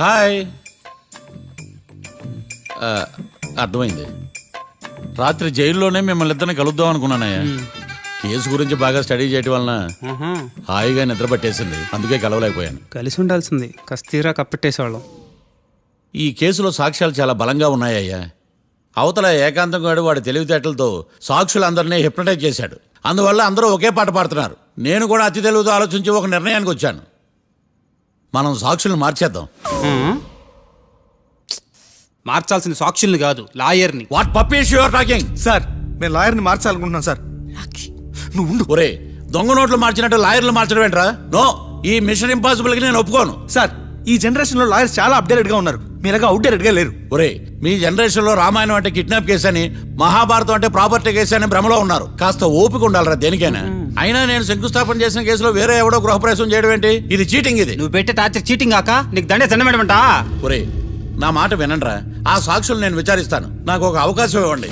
Hi. అర్థమైంది. రాత్రి జైల్లోనే మిమ్మల్ని ఇద్దరిని కలుద్దాం అనుకున్నానయ్యా. కేసు గురించి బాగా స్టడీ చేయటం వలన హాయిగా నిద్ర పట్టేసింది, అందుకే కలవలేకపోయాను. కలిసి ఉండాల్సింది, కస్తీరా కప్పెట్టేసేవాళ్ళం. ఈ కేసులో సాక్ష్యాలు చాలా బలంగా ఉన్నాయ్యా. అవతల ఏకాంతం గాడు వాడి తెలివితేటలతో సాక్షులందరినీ హిప్నటైజ్ చేశాడు. అందువల్ల అందరూ ఒకే పాట పాడుతున్నారు. నేను కూడా అతి తెలివితో ఆలోచించి ఒక నిర్ణయానికి వచ్చాను. మనం సాక్షులను మార్చేద్దాం. మార్చాల్సిన సాక్షుల్ని కాదు, లాయర్ని. What puppies you are talking? Sir మేము లాయర్ని మార్చాలనుకుంటున్నాం సార్. నువ్వు ఉండు. ఒరే, దొంగ నోట్లు మార్చినట్టు లాయర్లు మార్చడం ఏంట్రా? నో, ఈ మిషన్ ఇంపాసిబుల్ కి నేను ఒప్పుకోను. సార్, ఈ జనరేషన్ లో లాయర్స్ చాలా అప్డేటెడ్ గా ఉన్నారు, మీరుగా అవుట్డేటెడ్ గా లేరు. ఒరే, మీ జనరేషన్ లో రామాయణం అంటే కిడ్నాప్ కేసు అని, మహాభారతం అంటే ప్రాపర్టీ కేసు అని భ్రమలో ఉన్నారు. కాస్త ఓపిక ఉండాలరా దేనికైనా. అయినా నేను శంకుస్థాపన చేసిన కేసులో వేరే ఎవడో గృహప్రవేశం చేయడం ఏంటి? ఇది చీటింగ్. ఇది నువ్వు పెట్టే టార్చర్ చీటింగ్ కాక నీకు దండే దండమేడమంట. ఒరే, నా మాట వినండిరా. ఆ సాక్షులు నేను విచారిస్తాను. నాకు ఒక అవకాశం ఇవ్వండి.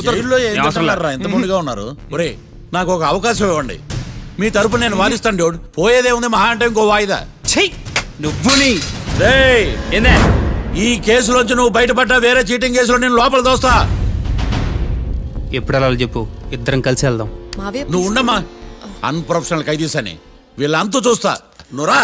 జైల్లో ఏం చేస్తున్నారా ఇంత ముందుగా ఉన్నారు? ఒరే, నాకు ఒక అవకాశం ఇవ్వండి. మీ తరపు నేను వాదిస్తాను. డోడ్ పోయేదే ఉంది, మహా అంటే ఇంకో వాయిదా. నువ్వు ఈ కేసులోంచి నువ్వు బయటపడ్డా వేరే చీటింగ్ కేసులో నేను లోపల దోస్తా. ఎప్పుడు అలా చెప్పు, ఇద్దరం కలిసి వెళ్దాం. నువ్వు ఉండమ్మా, అన్ప్రొఫెషనల్ ఖైదీస్ అని వీళ్ళంతా చూస్తా. నువ్వురా.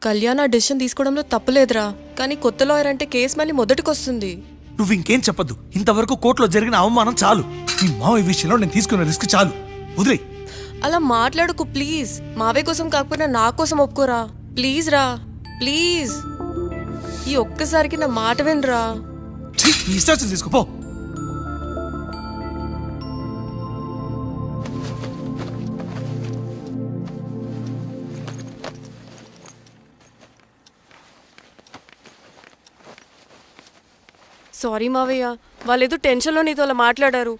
కళ్యాణ్ ఆ డెసిషన్ తీసుకోవడంలో తప్పులేదురా, కానీ కొత్త లాయర్ అంటే కేసు మళ్ళీ మొదటికి వస్తుంది. నువ్వు ఇంకేం చెప్పద్దు. ఇంతవరకు కోర్టులో జరిగిన అవమానం చాలు. ఈ మావయ్య విషయంలో నేను తీసుకున్న రిస్క్ చాలు. వదిలే. అలా మాట్లాడుకు ప్లీజ్. మావే కోసం కాకపోయినా నా కోసం ఒప్పుకోరా ప్లీజ్ రా, ప్లీజ్. ఈ ఒక్కసారికి నా మాట వినరా. నీ ఇష్టాలు తీసుకోపో. సారీ మావయ్య, వాళ్ళేదో టెన్షన్లో నీతో అలా మాట్లాడారు.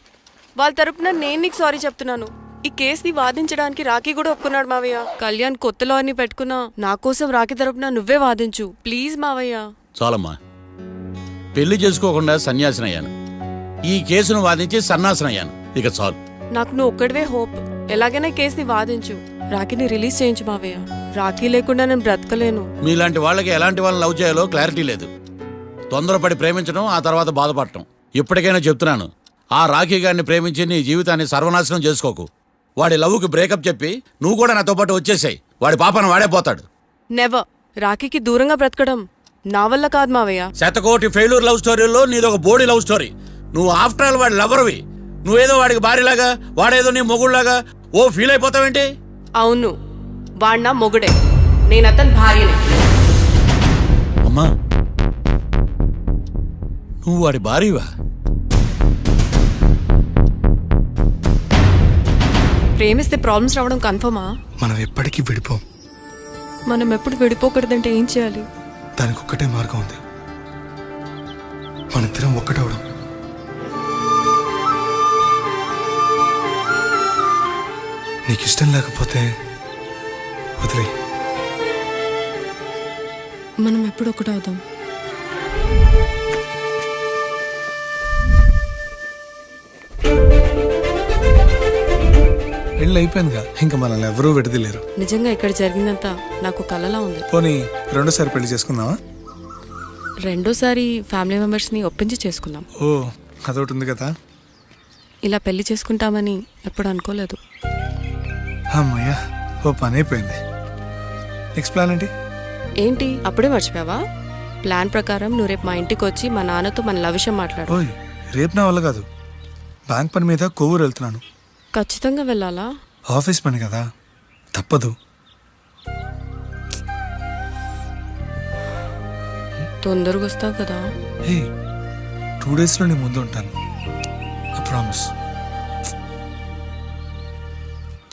వాళ్ళ తరపున నేను నీకు సారీ చెప్తున్నాను. ఈ కేసుని వాదించడానికి రాఖీ కూడా ఒప్పుకున్నాడు మావయ్య. కళ్యాణ్ కొత్త లాయర్ని పెట్టుకున్నా నా కోసం రాఖీ తరపున నువ్వే వాదించు ప్లీజ్ మావయ్య. చాలమ్మా, పెళ్లి చేసుకోకుండా సన్యాసినయ్యాను. ఈ కేసును వాదించి సన్నాసనయ్యాను. ఇక చాలు. నాకు నువ్వు ఒక్కడివే హోప్. ఎలాగైనా కేసుని వాదించు, రాఖీని రిలీజ్ చేయించు మావయ్య. రాఖీ లేకుండా నేను బ్రతకలేను. మీలాంటి వాళ్ళకి ఎలాంటి వాళ్ళని లవ్ చేయాలో క్లారిటీ లేదు. తొందరపడి ప్రేమించడం, ఆ తర్వాత బాధపడటం. ఇప్పటికైనా చెప్తున్నాను, ఆ రాఖీ గారిని ప్రేమించి నీ జీవితాన్ని సర్వనాశనం చేసుకోకు. వాడి లవ్కి బ్రేకప్ చెప్పి నువ్వు కూడా నాతో పాటు వచ్చేసాయి. వాడి పాపను వాడే పోతాడు. నెవర్. రాఖీకి దూరంగా బ్రతకడం నా వల్ల కాదు మావయ్య. శతకోటి ఫెయిల్యూర్ లవ్ స్టోరీలో నీదొక బోడీ లవ్ స్టోరీ. నువ్వు ఆఫ్టర్ ఆల్ వాడి లవర్వి. నువ్వేదో వాడికి భార్యలాగా, వాడేదో నీ మొగుడులాగా ఓ ఫీల్ అయిపోతావేంటి? అవును, వాడు నా మొగుడే, నేను అతని భార్యనే. అమ్మా, నువ్వు వాడి భార్యవా? ప్రేమిస్తే ప్రాబ్లమ్స్ రావడం కన్ఫర్మా? మనం ఎప్పటికీ విడిపోం. మనం ఎప్పుడు విడిపోకూడదంటే ఏం చేయాలి? దానికి ఒక్కటే మార్గం ఉంది, మనిద్దరం ఒక్కటవడం. నీకు ఇష్టం లేకపోతే వదిలే. మనం ఎప్పుడు ఒకటవుదాం. పెళ్ళి అయిపోయిందిగా, ఇంకా మనల్ని ఎవరూ విడదలేరు. నిజంగా ఇక్కడ జరిగిందంతా నాకు కలలా ఉంది. పోనీ రెండోసారి పెళ్లి చేసుకుందామా? రెండోసారి ఫ్యామిలీ మెంబర్స్ని ఒప్పించి చేసుకుందాం. ఓ, అదొకటి ఉంది కదా. ఇలా పెళ్లి చేసుకుంటామని ఎప్పుడు అనుకోలేదు. అమ్మయ్యా, ఓ పని అయిపోయింది. నెక్స్ట్ ప్లాన్ ఏంటి? ఏంటి అప్పుడే మర్చిపోయావా? ప్లాన్ ప్రకారం నువ్వు రేపు మా ఇంటికి వచ్చి మా నాన్నతో మన లవ్ విషయం మాట్లాడు. ఓయ్, రేపు నా వల్ల కాదు. బ్యాంక్ పని మీద కొవ్వూరు వెళ్తున్నాను. ఖచ్చితంగా వెళ్ళాలా? ఆఫీస్ పని కదా, తప్పదు. తొందరగా వస్తావు కదా? హే, 2 daysలో నీ ముందు ఉంటాను. I promise.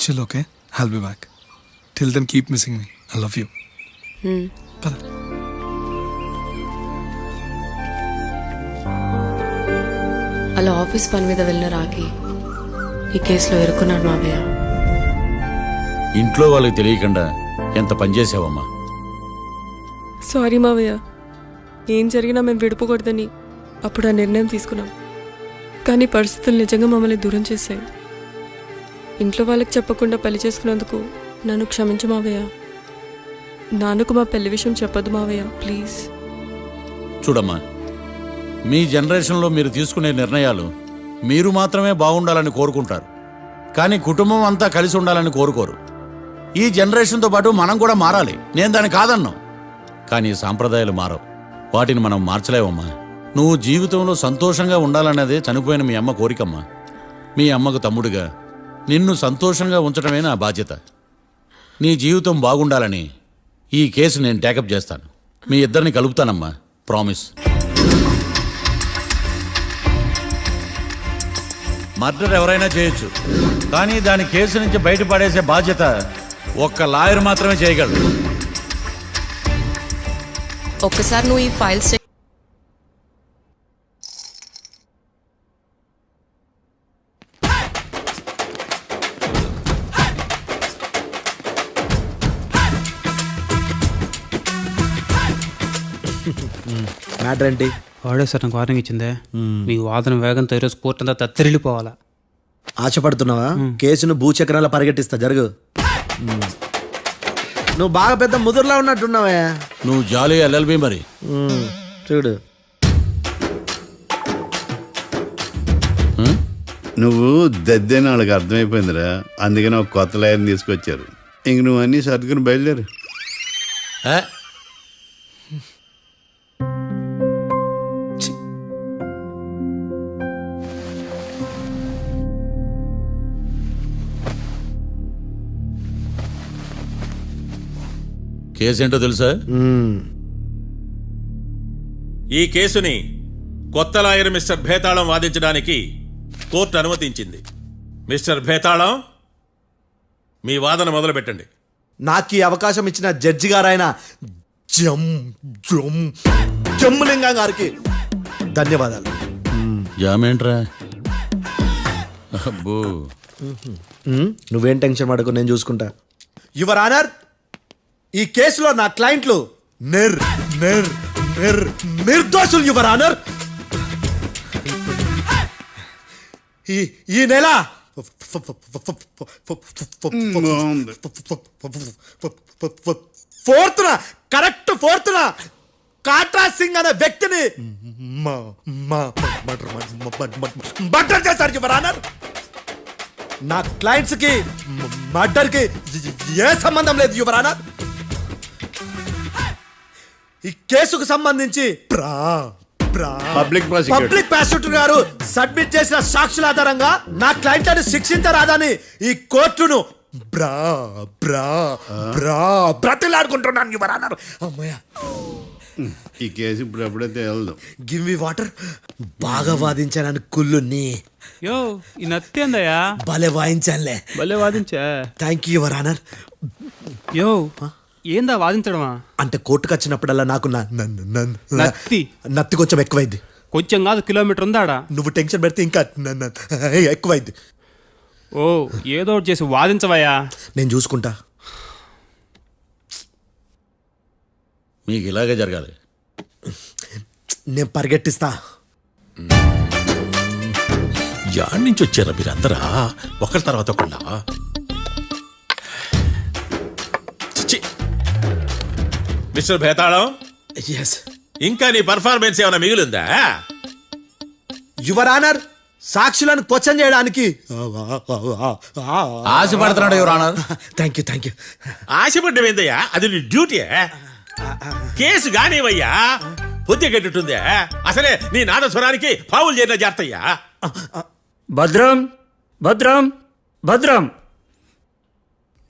Chill, okay? I'll be back. Till then keep missing me. I love you. పద. అలా ఆఫీస్ పని మీద వెళ్ళిన రాఖీ ఈ కేసులో ఇరుక్కున్నాడు మావయ్య. ఇంట్లో వాళ్ళకి తెలియకుండా ఎంత పనిచేసావమ్మా. సారీ మావయ్య, ఏం జరిగినా మేము విడిపోకూడదని అప్పుడు ఆ నిర్ణయం తీసుకున్నాం. కానీ పరిస్థితులు నిజంగా మమ్మల్ని దూరం చేశాయి. ఇంట్లో వాళ్ళకి చెప్పకుండా పెళ్లి చేసుకున్నందుకు నన్ను క్షమించు మావయ్య. నాన్నకు మా పెళ్లి విషయం చెప్పదు మావయ్య ప్లీజ్. చూడమ్మా, మీ జనరేషన్లో మీరు తీసుకునే నిర్ణయాలు మీరు మాత్రమే బాగుండాలని కోరుకుంటారు, కానీ కుటుంబం అంతా కలిసి ఉండాలని కోరుకోరు. ఈ జనరేషన్తో పాటు మనం కూడా మారాలి, నేను దాన్ని కాదన్నాం. కానీ ఈ సాంప్రదాయాలు మారవు, వాటిని మనం మార్చలేవమ్మా. నువ్వు జీవితంలో సంతోషంగా ఉండాలన్నదే చనిపోయిన మీ అమ్మ కోరికమ్మా. మీ అమ్మకు తమ్ముడిగా నిన్ను సంతోషంగా ఉంచడమే నా బాధ్యత. నీ జీవితం బాగుండాలని ఈ కేసు నేను టేకప్ చేస్తాను. మీ ఇద్దరిని కలుపుతానమ్మా, ప్రామిస్. మర్డర్ ఎవరైనా చేయొచ్చు, కానీ దాని కేసు నుంచి బయటపడేసే బాధ్యత ఒక్క లాయర్ మాత్రమే చేయగలడు. ఒక్కసారి నువ్వు ఈ ఫైల్స్ మ్యాటర్ ఏంటి? వాడే సార్ నాకు వార్నింగ్ ఇచ్చిందే, మీ వాదన వేగంతో ఈరోజు కోర్టు అంతా తత్తరిల్లిపోవాలా. ఆశపడుతున్నావా? కేసును భూచక్రాల పరిగెట్టిస్తా, జరుగు. నువ్వు బాగా పెద్ద ముదురులా ఉన్నట్టున్నావా? నువ్వు జాలి ఎల్ఎల్బి మరి. చూడు, నువ్వు దద్దేని వాళ్ళకి అర్థమైపోయిందిరా, అందుకని ఒక కొత్త లాయర్ని తీసుకొచ్చారు. ఇంక నువ్వు అన్నీ సర్దుకుని బయలుదేరు. ఏ? కేసేంటో తెలుసా? ఈ కేసుని కొత్త లాయర్ మిస్టర్ భేతాళం వాదించడానికి కోర్టు అనుమతించింది. మిస్టర్ భేతాళం, మీ వాదన మొదలు పెట్టండి. నాకు ఈ అవకాశం ఇచ్చిన జడ్జి గారైన జమ్ములింగం గారికి ధన్యవాదాలు. జామేంట్రా? అబ్బో, నువ్వేం టెన్షన్ పడకు, నేను చూసుకుంటా. యువర్ ఆనర్, ఈ కేసులో నా క్లయింట్లు నిర్దోషులు యువర్ ఆనర్. ఈ నెల ఫోర్త్న కాట్రా సింగ్ అనే వ్యక్తిని మర్డర్ చేశారు యువర్ ఆనర్. నా క్లయింట్స్ కి మర్డర్ కి ఏ సంబంధం లేదు యువర్ ఆనర్. ఈ కేసుకు సంబంధించి పబ్లిక్ పబ్లిక్ ప్రాసిక్యూటర్ గారు సబ్మిట్ చేసిన సాక్షుల ఆధారంగా నా క్లయింట్లను శిక్షించరాదని ఈ కోర్టును బ్రతిలాడుకుంటున్నాను యువర్ ఆనర్. అమ్మయ్య, ఈ కేసు ఇప్పుడు ఎప్పుడైతే వెళ్దాం. Give me water. బాగా వాదించానని కుళ్ళుని యో ఈ నత్తేందయ్యా, భలే వాయించానులే. భలే వాదించా. Thank you your honour. యో ఏందా వాదించడమా? అంటే కోర్టుకు వచ్చినప్పుడల్లా నాకు నత్తి కొంచెం ఎక్కువైంది. కొంచెం కాదు, కిలోమీటర్ ఉందాడా. నువ్వు టెన్షన్ పెడితే ఇంకా ఎక్కువైంది. ఓ ఏదో ఒకటి చేసి వాదించవయ్యా. నేను చూసుకుంటా. మీకు ఇలాగే జరగాలి. నేను పరిగెట్టిస్తా. యాడ్ నుంచి వచ్చారా మీరందరా ఒకరి తర్వాత ఒకళ్ళ? మిస్టర్ భేతాళం, ఎస్ ఇంకా నీ పర్ఫార్మెన్స్ ఏమైనా మిగిలిందా? యువర్ ఆనర్, సాక్షులను క్వశ్చన్ చేయడానికి ఆశపడుతున్నాడు యువర్ ఆనర్. Thank you. ఆశపడ్డం ఏందయ్యా, అది నీ డ్యూటీ. కేసు గానివయ్యా, బుద్ధి గట్టుందే. అసలే నీ నాదస్వరానికి పావులు చేరిన జాగ్రత్తయ్యా. భద్రం భద్రం భద్రం.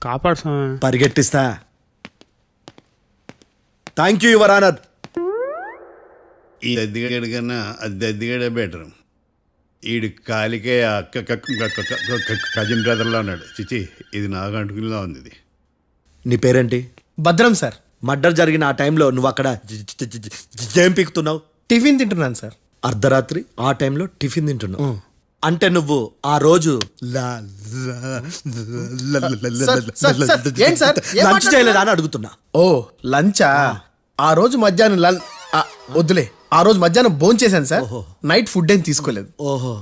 కాపాడు స్వామి. పరిగెట్టిస్తా. Thank you your honour. ఈ దద్దిగాడి కన్నా అది దద్దిగాడే బెటర్. ఈడు కాలికే కజిన్ బ్రదర్లో ఉన్నాడు. చిచి, ఇది నాకు అంటుకునిలా ఉంది. ఇది నీ పేరేంటి? భద్రం సార్. మర్డర్ జరిగిన ఆ టైంలో నువ్వు అక్కడ ఏం పీకుతున్నావు? టిఫిన్ తింటున్నాను సార్. అర్ధరాత్రి ఆ టైంలో టిఫిన్ తింటున్నావు అంటే నువ్వు ఆ రోజు లంచ్ చేయలేదా అని అడుగుతున్నా. ఓ లంచా? ఆ రోజు మధ్యాహ్నం వద్దులే, ఆ రోజు మధ్యాహ్నం భోంచేశాను సార్. నైట్ ఫుడ్ ఏం తీసుకోలేదు. ఓహో,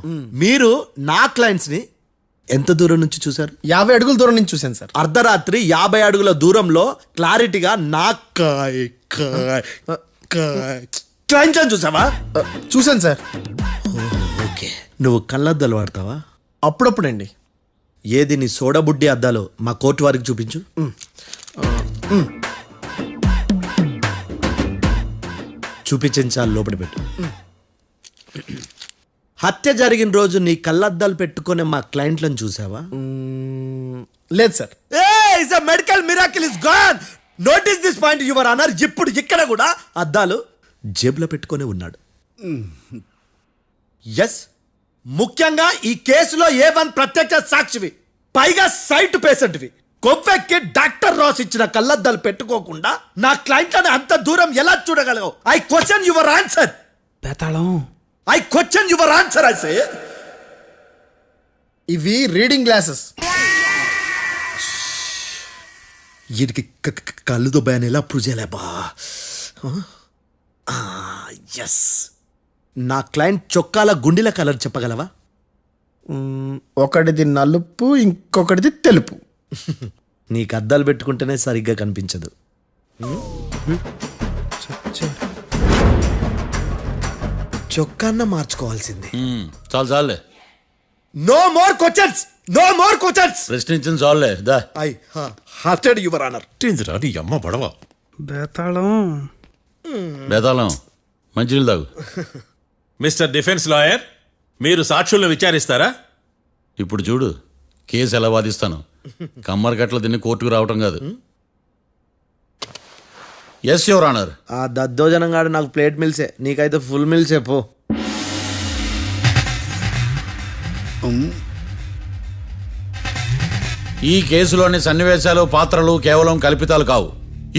మీరు నా క్లయింట్స్ ని ఎంత దూరం నుంచి చూశారు? 50 అడుగుల దూరం నుంచి చూశాను సార్. అర్ధరాత్రి 50 అడుగుల దూరంలో క్లారిటీగా నా క్లయింట్ అని చూసావా? చూశాను సార్. ఓకే, నువ్వు కళ్ళద్దాలు వాడతావా? అప్పుడప్పుడండి. ఏది నీ సోడబుడ్డి అద్దాలు మా కోర్టు వారికి చూపించు. చూపించాలి, లోపల పెట్టు. హత్య జరిగిన రోజు నీ కళ్ళద్దాలు పెట్టుకునే మా క్లయింట్లను చూసావా? లేదు sir. Medical miracle is gone. Notice this point your honour. ఇప్పుడు ఇక్కడ కూడా అద్దాలు జేబులో పెట్టుకొని ఉన్నాడు. ఎస్, ముఖ్యంగా ఈ కేసులో A1 ప్రత్యక్ష సాక్షివి, పైగా సైట్ పేషెంట్వి. కొవ్వెక్కి డాక్టర్ రాస్ ఇచ్చిన కళ్ళద్దాలు పెట్టుకోకుండా నా క్లయింట్లను అంత దూరం ఎలా చూడగలవు? I question your answer. బేతాళం I question your answer. I say ఇవి రీడింగ్ గ్లాసెస్. వీటికి కళ్ళు దుబ్బాయని ఎలా ప్రూవ్ చేయలేబా? ఎస్, నా క్లయింట్ చొక్కాల గుండెల కలర్ చెప్పగలవా? ఒకటిది నలుపు, ఇంకొకటిది తెలుపు. నీకు అద్దాలు పెట్టుకుంటేనే సరిగ్గా కనిపించదు. చొక్కాన్న మార్చుకోవాల్సింది. చాలు చాలులే, no more questions, no more questions. ప్రశ్నించింది చాలులే. దా ఐ హార్టెడ్ యువర్ ఆనర్. నీ అమ్మ పడవ. బేతాళం బేతాళం మంచినీళ్ళు తాగు. మిస్టర్ డిఫెన్స్ లాయర్, మీరు సాక్షులను విచారిస్తారా? ఇప్పుడు చూడు కేసు ఎలా వాదిస్తాను. కమ్మరి కట్ల తిని కోర్టుకు రావటం కాదు. Yes your honour. ఆ దద్దోజనం గాడు నాకు ప్లేట్ మిల్సే, నీకైతే ఫుల్ మిల్సే పో. ఈ కేసులోని సన్నివేశాలు, పాత్రలు కేవలం కల్పితాలు కావు.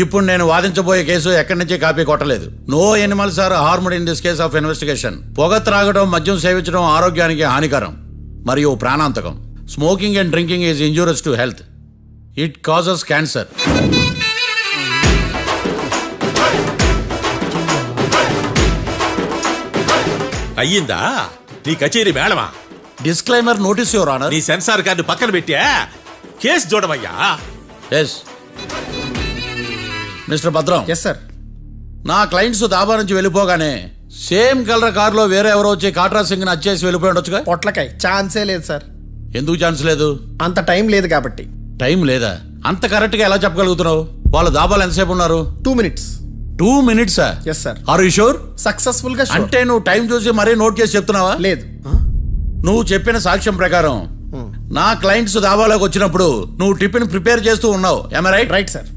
ఇప్పుడు నేను వాదించబోయే కేసు ఎక్కడి నుంచి కాపీ కొట్టలేదు. No animals are harmed in this case of investigation. పొగ త్రాగడం, మద్యం సేవించడం ఆరోగ్యానికి హానికరం మరియు ప్రాణాంతకం. Smoking and drinking is injurious to health. It causes cancer. అయ్యిందా నీ కచేరీ మేడమా? Disclaimer notice your honour. నీ సెన్సార్ కార్డు పక్కన పెట్టా కేసు చూడమయ్యా. Yes mister Bhadram. Yes sir. నా క్లయింట్స్ దాబా నుంచి వెళ్ళిపోగానే సేమ్ కలర్ కారులో వేరే ఎవరో వచ్చి కాట్రా సింగ్ వచ్చేసి వెళ్ళిపోయి ఉండొచ్చుగా? పొట్లకాయ ఛాన్సే లేదు సార్. ఎందుకు ఛాన్స్ లేదు? అంత టైం లేదు కాబట్టి. టైం లేదా? అంత కరెక్ట్గా ఎలా చెప్పగలుగుతున్నావు? వాళ్ళ దాబాలు ఎంతసేపు ఉన్నారు? 2 minutes. 2 minutes? Yes sir. Are you sure? Successful గా sure. అంటే నువ్వు టైం చూసి మరీ నోట్ చేసి చెప్తున్నావా? లేదు. నువ్వు చెప్పిన సాక్ష్యం ప్రకారం నా క్లయింట్స్ దాబాలోకి వచ్చినప్పుడు నువ్వు టిఫిన్ ప్రిపేర్ చేస్తూ ఉన్నావు. ఎమ్ రైట్? Right sir.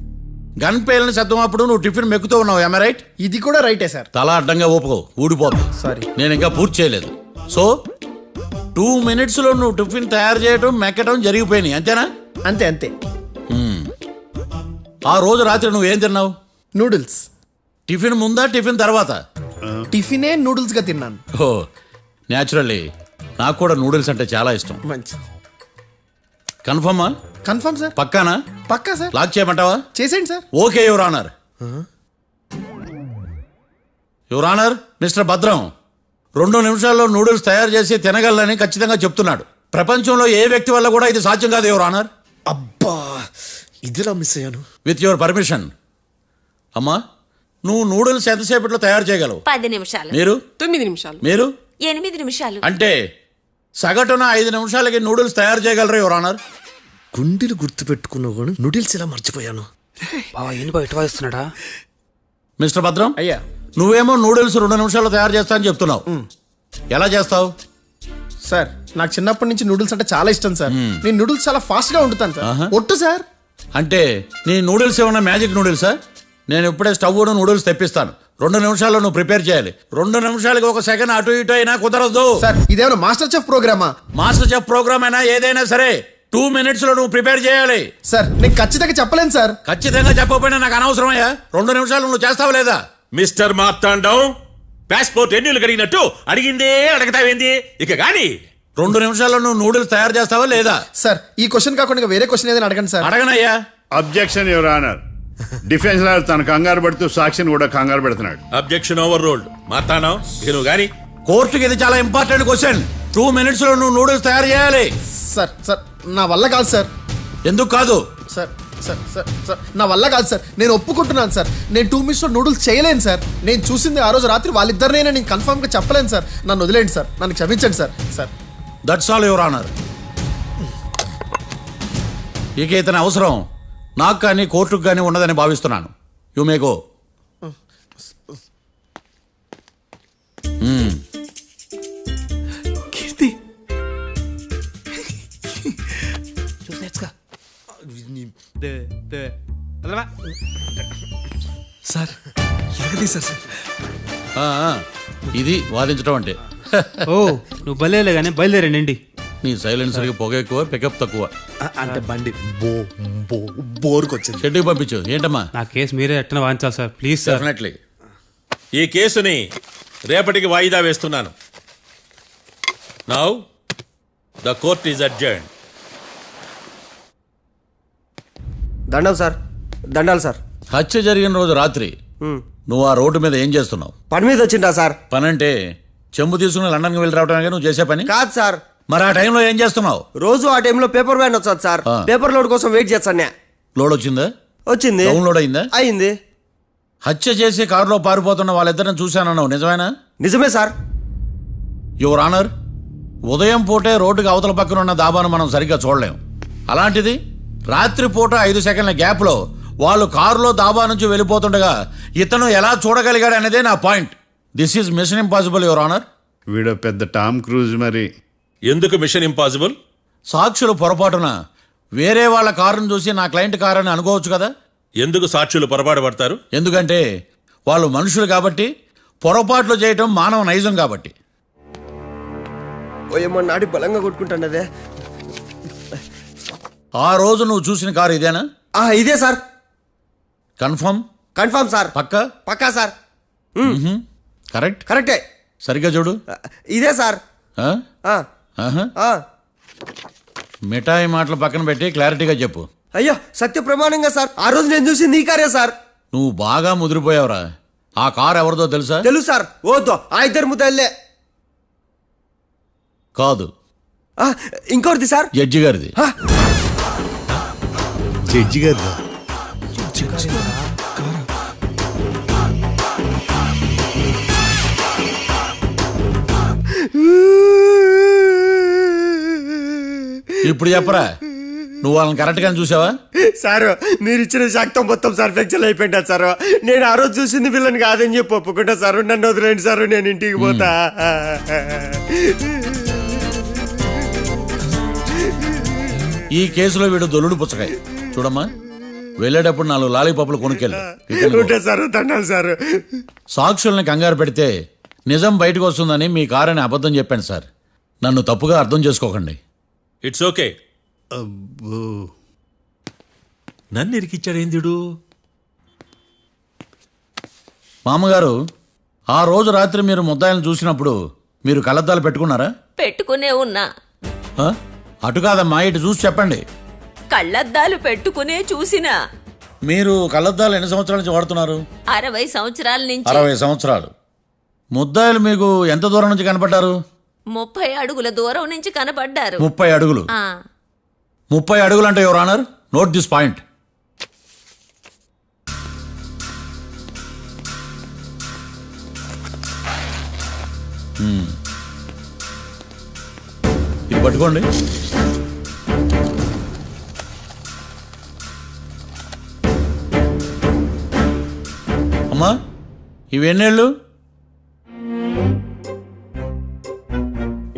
గన్ పేలిన శబ్దం అప్పుడు నువ్వు టిఫిన్ మెక్కుతూ ఉన్నావు. ఎమ్ రైట్? ఇది కూడా రైటే సార్. తల అడ్డంగా ఊపుకో, ఊడిపోతుంది. సారీ. నేను ఇంకా పూర్తి చేయలేదు. సో 2 minutes లో నువ్వు టిఫిన్ తయారు చేయడం, మెక్కడం జరిగిపోయినాయి, అంతేనా? అంతే అంతే. ఆ రోజు రాత్రి నువ్వు ఏం తిన్నావు? నూడిల్స్. టిఫిన్ ముందా, టిఫిన్ తర్వాత? టిఫినే నూడిల్స్ గా తిన్నాను. ఓ న్యాచురల్లీ నాకు కూడా నూడిల్స్ అంటే చాలా ఇష్టం. మంచి. కన్ఫర్మా? Confirm sir. పక్కానా? పక్కా సార్. లాక్ చేయమంటావా? చేసేయండి sir. Okay your honour. Your honour, mister Bhadram 2 నిమిషాల్లో నూడిల్స్ తయారు చేసి తినగలని ఖచ్చితంగా చెప్తున్నాడు. ప్రపంచంలో ఏ వ్యక్తి వల్ల కూడా ఇది సాధ్యం కాదు యువర్ ఆనర్. అబ్బా, ఇదిలా మిస్ అయ్యాను. With your permission. అమ్మా, నువ్వు నూడిల్స్ ఎంతసేపట్లో తయారు చేయగలవు? 10 నిమిషాలు. మీరు? 9 నిమిషాలు. మీరు? 8 నిమిషాలు. అంటే సగటున 5 నిమిషాలకి నూడిల్స్ తయారు చేయగలరు యువర్ ఆనర్. గుండెలు గుర్తు పెట్టుకున్నావు కానీ నూడిల్స్ ఎలా మర్చిపోయాను. బావా ఏంటి బయట వాయిస్తున్నాడా? మిస్టర్ భద్రం, అయ్యా. నువ్వేమో నూడిల్స్ 2 నిమిషాల్లో తయారు చేస్తా అని చెప్తున్నావు. ఎలా చేస్తావు? సార్ నాకు చిన్నప్పటి నుంచి నూడిల్స్ అంటే చాలా ఇష్టం సార్. నేను నూడిల్స్ చాలా ఫాస్ట్ గా వండుతాను సార్. ఒట్టు సార్. అంటే నీ నూడిల్స్ ఏమన్నా మ్యాజిక్ నూడిల్సా? నేను ఇప్పుడే స్టవ్ నూడిల్స్ తెప్పిస్తాను. 2 నిమిషాల్లో నువ్వు ప్రిపేర్ చేయాలి. 2 నిమిషాలకి 1 సెకండ్ అటు ఇటు అయినా కుదరదు సార్. ఇదేమైనా మాస్టర్ చెఫ్ ప్రోగ్రామా? మాస్టర్ చెఫ్ ప్రోగ్రామ్ అయినా ఏదైనా సరే 2 minutes లో నువ్వు ప్రిపేర్ చేయాలి. సార్ నేను ఖచ్చితంగా చెప్పలేను సార్. ఖచ్చితంగా చెప్పకపోయినా నాకు అనవసరమయ్యా. 2 నిమిషాలు నువ్వు చేస్తావు లేదా? మిస్టర్ మార్తాండం, పాస్పోర్ట్ ఎన్నిళ్ళు కడిగినట్టు అడిగిందే అడగతావేంది? ఇక గాని 2 నిమిషాల్లో నువ్వు నూడిల్స్ తయారు చేస్తావా లేదా? సార్ ఈ క్వశ్చన్ కాకుండా ఇంకా వేరే క్వశ్చన్ ఏదైనా అడగండి సార్. అడగనయ్యా. Objection your honour. Defence lawyer తన కంగారు పడుతూ సాక్షిని కూడా కంగారు పెడుతున్నాడు. Objection over ruled. మార్తాండం, ఇక నువ్వు గాని. కోర్టుకి ఇది చాలా ఇంపార్టెంట్ క్వశ్చన్. 2 minutesలో నువ్వు నూడిల్స్ తయారు చేయాలి. సార్ సార్ నా వల్ల కాదు సార్. ఎందుకు కాదు? సార్ సార్ సార్ సార్ నా వల్ల కాదు సార్. నేను ఒప్పుకుంటున్నాను సార్. నేను 2 minutesలో నూడిల్స్ చేయలేను సార్. నేను చూసింది ఆ రోజు రాత్రి వాళ్ళిద్దరినైనా నేను కన్ఫర్మ్గా చెప్పలేను సార్. నన్ను వదిలేండి సార్. నన్ను క్షమించండి sir. Sir that's all your honour. ఇక ఇతని అవసరం నాకు కానీ కోర్టుకు కానీ ఉండదని భావిస్తున్నాను. You may go. Keerthi sir ఎరగదీశారు సార్. ఇది వాదించడం అంటే. ఓ నువ్వు బయలుదేరలే కానీ బయలుదేరండి. నీ సైలెన్సర్కి పొగ ఎక్కువ, పికప్ తక్కువ. అంటే బండి బోర్కొచ్చింది. షెడ్యూల్ పంపించు. ఏంటమ్మా? నా కేసు మీరే ఎట్టన వాయించాలి సార్, ప్లీజ్ సార్. డెఫినెట్లీ. ఈ కేసుని రేపటికి వాయిదా వేస్తున్నాను. Now the court is adjourn. దండాలు సార్, దండాలు సార్. హత్య జరిగిన రోజు రాత్రి నువ్వు ఆ రోడ్డు మీద ఏం చేస్తున్నావు? పని మీద వచ్చిందా సార్? పని అంటే చెంబు తీసుకుని లండన్కి వెళ్ళి రావడానికి నువ్వు చేసే పని కాదు సార్, మరి ఆ టైంలో ఏం చేస్తున్నావు? రోజు ఆ టైంలో పేపర్ వ్యాన్ వచ్చాది సార్. పేపర్ లోడ్ కోసం వెయిట్ చేస్తాను. లోడ్ వచ్చిందా? వచ్చింది. డౌన్లోడ్ అయిందా? అయింది. హత్య చేసి కారులో పారిపోతున్న వాళ్ళిద్దరిని చూశానన్నావు, నిజమేనా? నిజమే సార్. యువర్ ఆనర్, ఉదయం పూటే రోడ్డుకి అవతల పక్కన ఉన్న దాబాను మనం సరిగ్గా చూడలేం. అలాంటిది రాత్రిపూట 5 సెకండ్ల గ్యాప్లో వాళ్ళు కారులో దాబా నుంచి వెళ్ళిపోతుండగా ఇతను ఎలా చూడగలిగాడు అనేదే నా point. This is mission impossible your honour. వీడో పెద్ద టామ్ క్రూజ్ మరి. ఎందుకు మిషన్ ఇంపాసిబుల్? సాక్షులు పొరపాటున వేరే వాళ్ళ కారును చూసి నా క్లయింట్ కారు అని అనుకోవచ్చు కదా. ఎందుకు సాక్షులు పొరపాటు పడతారు? ఎందుకంటే వాళ్ళు మనుషులు కాబట్టి, పొరపాట్లు చేయటం మానవ నైజం కాబట్టి. ఓయమ్మ నాడి బలంగా కొట్టుకుంటాను అదే. ఆ రోజు నువ్వు చూసిన కారు ఇదేనా? ఇదే సార్. కన్ఫర్మ్? Confirm sir. పక్కా? పక్కా సార్. కరెక్ట్? కరెక్టే. సరిగ్గా చూడు. ఇదే సార్. ఆ? ఆ, ఆహా. ఆ. మిఠాయి మాటలు పక్కన పెట్టి క్లారిటీగా చెప్పు. అయ్యో సత్య ప్రమాణంగా సార్, ఆ రోజు నేను చూసింది ఈ కారే సార్. నువ్వు బాగా ముదిరిపోయావురా. ఆ కారు ఎవరిదో తెలుసా? తెలుసు సార్. ఓద్దు ఆ ఇద్దరు ముద్దల్లే. కాదు, ఇంకోటిది సార్. జడ్జి గారిది. జడ్జి గారు ఇప్పుడు చెప్పరా, నువ్వు వాళ్ళని కరెక్ట్ గానే చూసావా? సార్ మీరు ఇచ్చిన శాక్తం మొత్తం సార్ ఫ్రాక్చర్ అయిపోయింటా సార్. నేను ఆ రోజు చూసింది వీళ్ళని కాదని చెప్పి ఒప్పుకుంటా సార్. నన్ను వదిలేండి సార్, నేను ఇంటికి పోతా. ఈ కేసులో వీడు దొల్లుడు పుచ్చకాయ. చూడమ్మా, వెళ్ళేటప్పుడు 4 లాలీపాపులు కొనుక్కెళ్ళు. ఉంటా సార్, దండాలి సార్. సాక్షుల్ని కంగారు పెడితే నిజం బయటకు వస్తుందని మీ కారని అబద్ధం చెప్పాను సార్. నన్ను తప్పుగా అర్థం చేసుకోకండి. It's okay. అబ్బో. నన్ను ఇరికిచ్చాడేందుడు? మామగారు, ఆ రోజు రాత్రి మీరు ముద్దాయిలను చూసినప్పుడు మీరు కళ్ళద్దాలు పెట్టుకున్నారా? పెట్టుకునే ఉన్నా. ఆ? అటు కాదమ్మా, ఇటు చూసి చెప్పండి. కళ్ళద్దాలు పెట్టుకునే చూసినా. మీరు కళ్ళద్దాలు ఎన్ని సంవత్సరాల నుంచి వాడుతున్నారు? 60 సంవత్సరాల నుంచి. 60 సంవత్సరాలు. ముద్దాయిలు మీకు ఎంత దూరం నుంచి కనపడ్డారు? 30 అడుగుల దూరం నుంచి కనపడ్డారు. 30 అడుగులు. 30 అడుగులు అంటే your honour, note this point. ఇది పట్టుకోండి. అమ్మా, ఇవి ఎన్నేళ్ళు?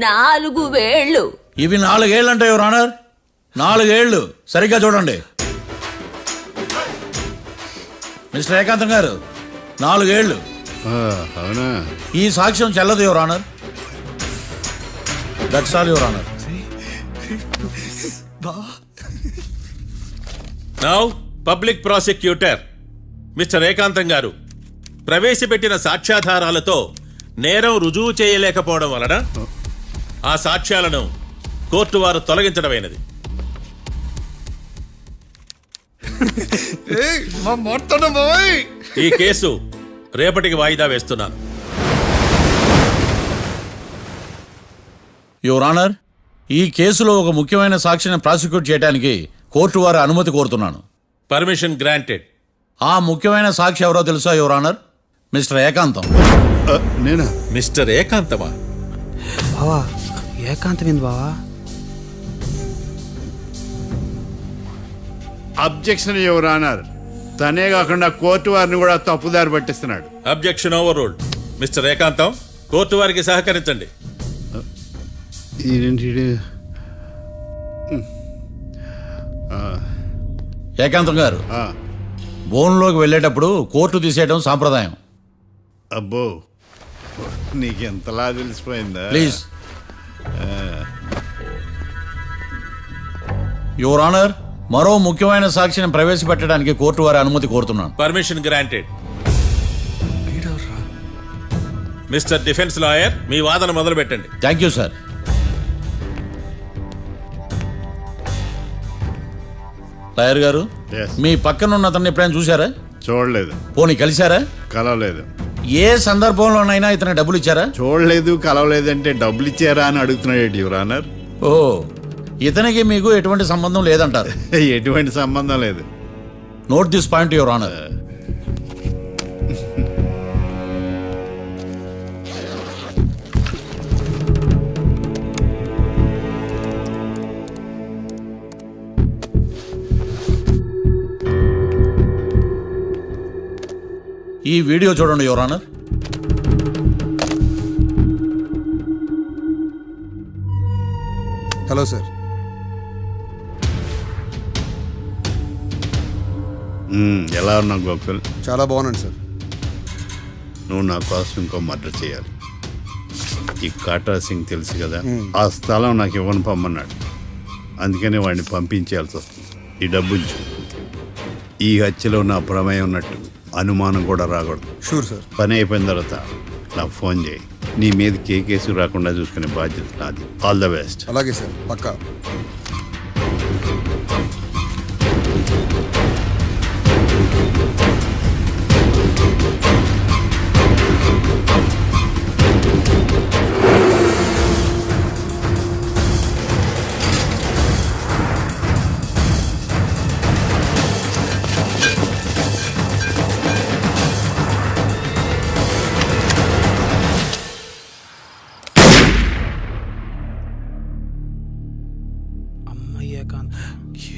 4 వేళ్ళు. ఇవి 4 ఏళ్ళు అంటే యువర్ ఆనర్, 4 ఏళ్ళు. సరిగ్గా చూడండి మిస్టర్ ఏకాంతం గారు, 4 ఏళ్ళు. అవునా? ఈ సాక్ష్యం చెల్లదు your honour. That's all your honour. Now public prosecutor mister ఏకాంతం గారు ప్రవేశపెట్టిన సాక్ష్యాధారాలతో నేరం రుజువు చేయలేకపోవడం వలన ఆ సాక్ష్యాలను కోర్టు వారు తొలగించడమైనది. ఈ కేసు రేపటికి వాయిదా వేస్తున్నాను. యువర్ ఆనర్, ఈ కేసులో ఒక ముఖ్యమైన సాక్షిని ప్రాసిక్యూట్ చేయడానికి కోర్టు వారి అనుమతి కోరుతున్నాను. Permission granted. ఆ ముఖ్యమైన సాక్షి ఎవరో తెలుసా యువర్ ఆనర్? మిస్టర్ ఏకాంతం. నేనా? మిస్టర్ ఏకాంతమా? బావా ఏకాంతమైంది బావా. Objection your honour. తనే కాకుండా కోర్టు వారిని కూడా తప్పుదారి పట్టిస్తున్నాడు. Objection overruled. Mister Ekantham, court వారికి సహకరించండి. ఏకాంతం గారు, బోన్లోకి వెళ్ళేటప్పుడు కోర్టు తీసేయడం సాంప్రదాయం. అబ్బో, నీకెంతలా తెలిసిపోయిందా? ప్లీజ్. యువర్ ఆనర్, మరో ముఖ్యమైన సాక్షిని ప్రవేశపెట్టడానికి కోర్టు వారి అనుమతి కోరుతున్నాను. Permission granted. Mister defence lawyer, మీ వాదన మొదలు పెట్టండి. Thank you sir. లాయర్ గారు, Yes. మీ పక్కన ఉన్న అతన్ని ఎప్పుడైనా చూసారా? చూడలేదు, పోనీ కలిశారా? కలవలేదు. ఏ సందర్భంలోనైనా ఇతను డబ్బులు ఇచ్చారా? చూడలేదు, కలవలేదంటే డబ్బులు ఇచ్చారా అని అడుగుతున్నాడు యువర్ ఆనర్. ఓ, ఇతనికి మీకు ఎటువంటి సంబంధం లేదంటారు. ఎటువంటి సంబంధం లేదు. Note this point your honour. ఈ వీడియో చూడండి యువర్ ఆనర్. Hello sir. ఎలా ఉన్నావు గోకుల్? చాలా బాగున్నాను సార్. నువ్వు నా కోసం ఇంకో మర్డర్ చేయాలి. ఈ కాటా సింగ్ తెలుసు కదా, ఆ స్థలం నాకు ఇవ్వని పమ్మన్నాడు. అందుకనే వాడిని పంపించేయాల్సి వస్తుంది. ఈ డబ్బు ఉంచు. ఈ హత్యలో నా ప్రమేయం ఉన్నట్టు అనుమానం కూడా రాకూడదు. Sure sir. పని అయిపోయిన తర్వాత నాకు ఫోన్ చేయి. నీ మీద కేసు రాకుండా చూసుకునే బాధ్యత నాది. All the best. అలాగే సార్, పక్కా.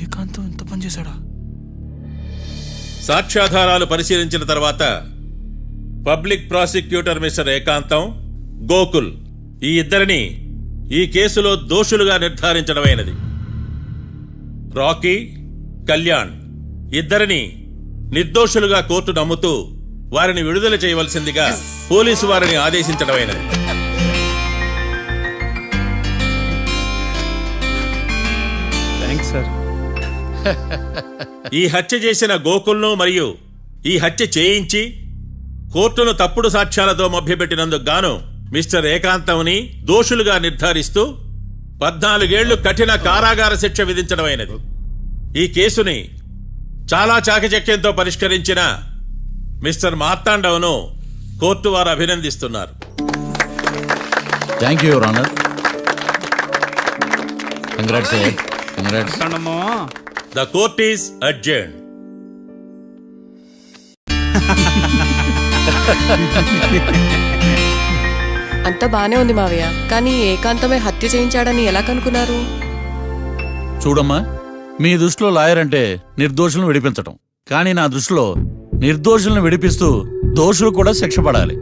ఏకాంతం ఎంత పని చేశాడా? సాక్ష్యాధారాలు పరిశీలించిన తర్వాత పబ్లిక్ ప్రాసిక్యూటర్ మిస్టర్ ఏకాంతం, గోకుల్ ఈ ఇద్దరిని ఈ కేసులో దోషులుగా నిర్ధారించడమైనది. రాకీ, కళ్యాణ్ ఇద్దరిని నిర్దోషులుగా కోర్టు నమ్ముతూ వారిని విడుదల చేయవలసిందిగా పోలీసు వారిని ఆదేశించడమైనది. Thanks sir. ఈ హత్య చేసిన గోకుల్ను మరియు ఈ హత్య చేయించి కోర్టును తప్పుడు సాక్ష్యాలతో మభ్యపెట్టినందుకు గాను మిస్టర్ ఏకాంతంని దోషులుగా నిర్ధారిస్తూ 14 ఏళ్లు కఠిన కారాగార శిక్ష విధించడమైనది. ఈ కేసుని చాలా చాకచక్యంతో పరిష్కరించిన మిస్టర్ మార్తాండవను కోర్టు వారు అభినందిస్తున్నారు. Thank you your honour. Congrats. Congrats. The court is adjourned. అంతా బానే ఉంది మావయ్య, కానీ ఏకాంతమే హత్య చేయించాడని ఎలా కనుక్కున్నారు? చూడమ్మా, మీ దృష్టిలో లాయర్ అంటే నిర్దోషులను విడిపించటం, కానీ నా దృష్టిలో నిర్దోషులను విడిపిస్తూ దోషులు కూడా శిక్ష పడాలి.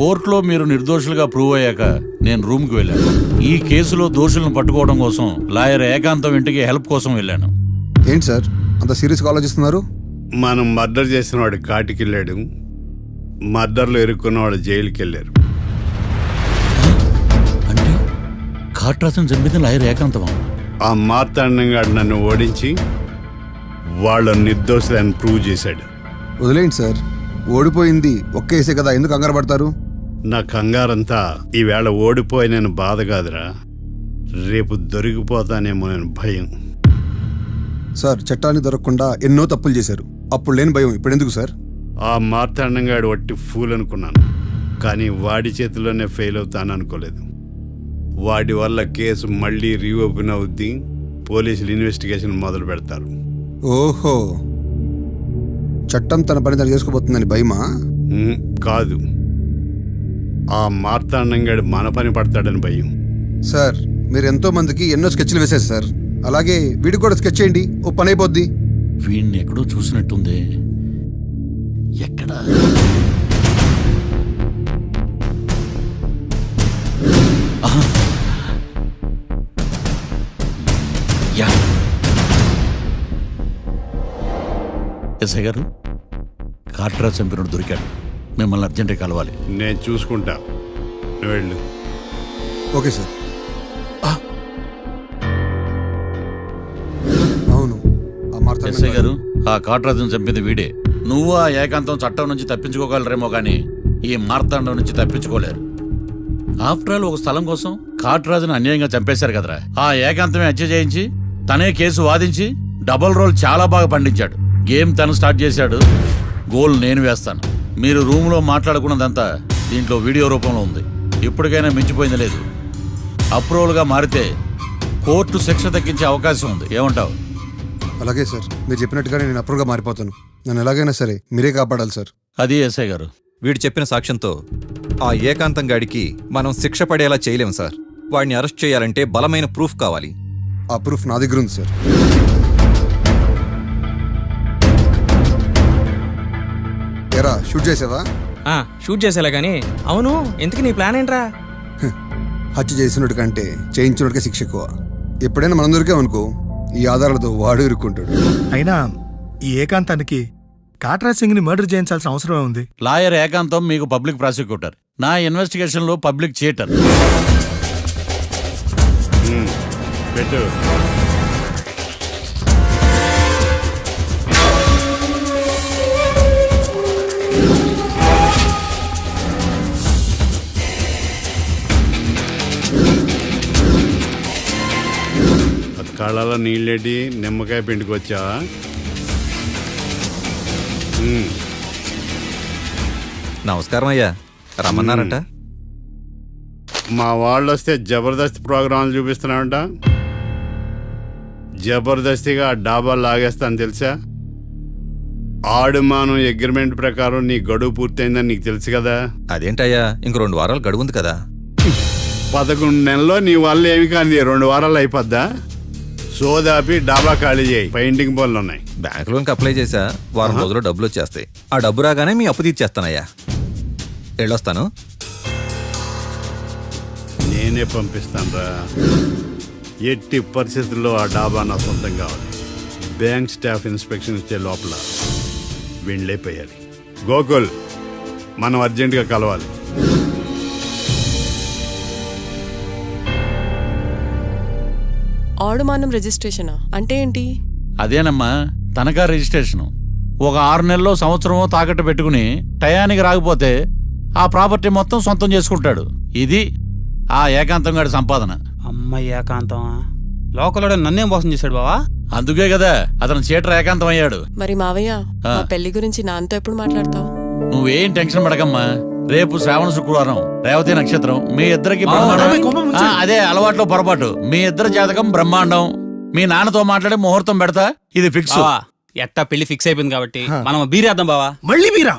కోర్టులో మీరు నిర్దోషులుగా ప్రూవ్ అయ్యాక నేను రూమ్కి వెళ్ళాను. ఈ కేసులో దోషులను పట్టుకోవడం కోసం లాయర్ ఏకాంతం ఇంటికి హెల్ప్ కోసం వెళ్ళాను. ఏంటి సార్ అంత సీరియస్గా ఆలోచిస్తున్నారు? మనం మర్డర్ చేసిన వాడు కాటికి వెళ్ళాడు, మర్డర్లో ఇరుక్కున్న వాడు జైలుకి వెళ్ళారు. అంటే కాట్రాసం చంపిన లాయర్ ఏకాంతమా? ఆ మార్తాండంగా నన్ను ఓడించి వాళ్ళ నిర్దోషులని ప్రూవ్ చేశాడు. వదిలేండి సార్, ఓడిపోయింది ఒక్కేసే కదా, ఎందుకు కంగారు పడతారు? నా కంగారంతా ఈవేళ ఓడిపోయిన బాధ కాదురా, రేపు దొరికిపోతానేమో నేను భయం. సార్ చట్టాన్ని దొరకకుండా ఎన్నో తప్పులు చేశారు, అప్పుడు లేని భయం ఇప్పుడు ఎందుకు సార్? ఆ మార్తాండంగాడు వట్టి ఫూల్ అనుకున్నాను, కానీ వాడి చేతిలోనే ఫెయిల్ అవుతాను అనుకోలేదు. వాటి వల్ల కేసు మళ్ళీ రీఓపెన్ అవుద్ది, పోలీసులు ఇన్వెస్టిగేషన్ మొదలు పెడతారు. ఓహో, చట్టం తన పని తను చేసుకోబోతుందని భయమా? కాదు, ఆ మార్తాండంగాడు మన పని పడతాడని భయం. సార్, మీరు ఎంతో మందికి ఎన్నో స్కెచ్లు వేశారు సార్. అలాగే వీడికి కూడా స్కెచ్ చేయండి, ఓ పని అయిపోద్ది. వీడిని ఎక్కడో చూసినట్టుంది. ఎక్కడ? ఆహా. యా. ఎస్ఐ గారు, కాట్రా చంపినోడు దొరికాడు. మిమ్మల్ని అర్జెంట్గా కలవాలి. నేను చూసుకుంటా, నువ్వు వెళ్ళు. Okay sir. అవును, ఆ మార్తాండం ఎస్ఐ గారు, ఆ కాట్రాజును చంపింది వీడే. నువ్వు ఆ ఏకాంతం చట్టం నుంచి తప్పించుకోగలరేమో కానీ ఈ మార్తాండం నుంచి తప్పించుకోలేరు. ఆఫ్టర్ ఆల్ ఒక స్థలం కోసం కాట్రాజును అన్యాయంగా చంపేశారు కదరా. ఆ ఏకాంతమే హత్య చేయించి తనే కేసు వాదించి డబుల్ రోల్ చాలా బాగా పండించాడు. గేమ్ తను స్టార్ట్ చేశాడు, గోల్ నేను వేస్తాను. మీరు రూమ్లో మాట్లాడుకున్నదంతా దీంట్లో వీడియో రూపంలో ఉంది. ఇప్పటికైనా మించిపోయింది లేదు. అప్రూవల్గా మారితే కోర్టు శిక్ష తగ్గించే అవకాశం ఉంది. ఏమంటావు? అలాగే సార్, మీరు చెప్పినట్టుగానే నేను అప్రూవ్గా మారిపోతాను. నన్ను ఎలాగైనా సరే మీరే కాపాడాలి సార్. అది ఎస్ఐ గారు. వీడు చెప్పిన సాక్ష్యంతో ఆ ఏకాంతం గాడికి మనం శిక్ష పడేలా చేయలేం సార్. వాడిని అరెస్ట్ చేయాలంటే బలమైన ప్రూఫ్ కావాలి. ఆ ప్రూఫ్ నా దగ్గర ఉంది సార్. ఎరా, షూట్ చేసావా? షూట్ చేసేలా కానీ. అవును, ఎందుకు నీ ప్లాన్ ఏంట్రా? హత్య చేసినట్టు కంటే చేయించినట్టుగా శిక్ష ఎక్కువ. ఎప్పుడైనా మనం దొరికాం అనుకో, ఈ ఆధారాలతో వాడు ఇరుక్కుంటాడు. అయినా ఈ ఏకాంతానికి కాట్రా సింగ్ ని మర్డర్ చేయించాల్సిన అవసరమే ఉంది. లాయర్ ఏకాంతం మీకు పబ్లిక్ ప్రాసిక్యూటర్, నా ఇన్వెస్టిగేషన్లో పబ్లిక్ థియేటర్. పెట్టు. కళ్ళలో నీళ్ళెడ్డి నిమ్మకాయ పిండుకొచ్చావా? నమస్కారం అయ్యా, రమ్మన్నారంట. మా వాళ్ళు వస్తే జబర్దస్త్ ప్రోగ్రాంలు చూపిస్తున్నామంట. జబర్దస్తిగా డాబా లాగేస్తాను తెలుసా? ఆడుమానం అగ్రిమెంట్ ప్రకారం నీ గడువు పూర్తయిందని నీకు తెలుసు కదా. అదేంటయ్యా, ఇంక 2 వారాలు గడువు ఉంది కదా. 11 నెలల్లో నీ వల్ల ఏమి కానీ 2 వారాలు అయిపోద్దా? సోదాపి డాబా ఖాళీ చేయి, పెయింటింగ్ పనులు ఉన్నాయి. బ్యాంక్ లోన్కి అప్లై చేశా, వారం రోజుల్లో డబ్బులు వచ్చేస్తాయి. ఆ డబ్బు రాగానే మీ అప్పు తీర్చేస్తానయ్యా. వెళ్ళొస్తాను. నేనే పంపిస్తాను రా. ఎట్టి పరిస్థితుల్లో ఆ డాబా నా సొంతం కావాలి. బ్యాంక్ స్టాఫ్ ఇన్స్పెక్షన్ ఇచ్చే లోపల వెళ్ళైపోయాలి. గోకుల్, మనం అర్జెంటుగా కలవాలి. ఆడుమానం రిజిస్ట్రేషనా అంటే ఏంటి? అదేనమ్మా, తనఖా రిజిస్ట్రేషను. ఒక 6 నెలల్లో సంవత్సరమో తాకట్టు పెట్టుకుని టయానికి రాకపోతే ఆ ప్రాపర్టీ మొత్తం సొంతం చేసుకుంటాడు. ఇది ఆ ఏకాంతం గారి సంపాదన. అమ్మ ఏకాంతం లోకల్లో నన్నేం మోసం చేశాడు బావా? అందుకే కదా అతను చీటర్ ఏకాంతం అయ్యాడు. మరి మావయ్య, మా పెళ్లి గురించి నాన్నతో ఎప్పుడు మాట్లాడతావు? నువ్వేం టెన్షన్ పడకమ్మా. రేపు శ్రావణ శుక్రవారం, రేవతి నక్షత్రం. మీ ఇద్దరికి అదే అలవాట్లో పొరపాటు. మీ ఇద్దరు జాతకం బ్రహ్మాండం. మీ నాన్నతో మాట్లాడి ముహూర్తం పెడతా. ఇది ఫిక్స్. ఎట్టా పెళ్లి ఫిక్స్ అయిపోయింది కాబట్టి మనం బీరేద్దాం బావా. మళ్ళీ మీరా?